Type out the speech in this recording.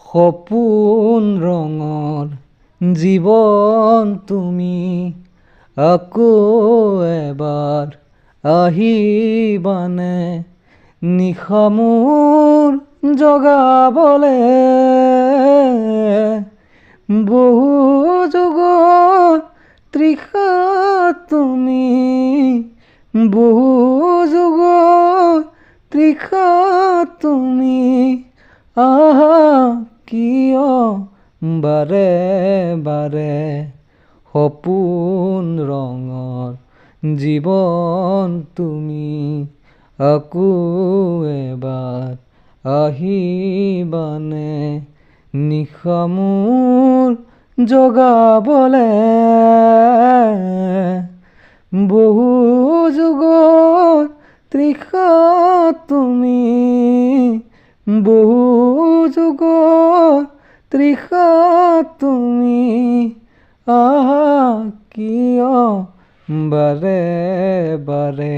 সপোন ৰঙৰ জীৱন তুমি আকৌ এবাৰ আহিবানে নিশা মোৰ জগাবলে বহু যুগৰ তৃষা তুমি বহু যুগৰ তৃষা তুমি আহা কিয় বাৰে বাৰে সপোন ৰঙৰ জীৱন তুমি আকৌ এবাৰ আহিবানে নিশা মোৰ জগাবলে বহু যুগৰ তৃষা তুমি বহু যুগৰ তৃষা তুমি আহা কিয় বাৰে বাৰে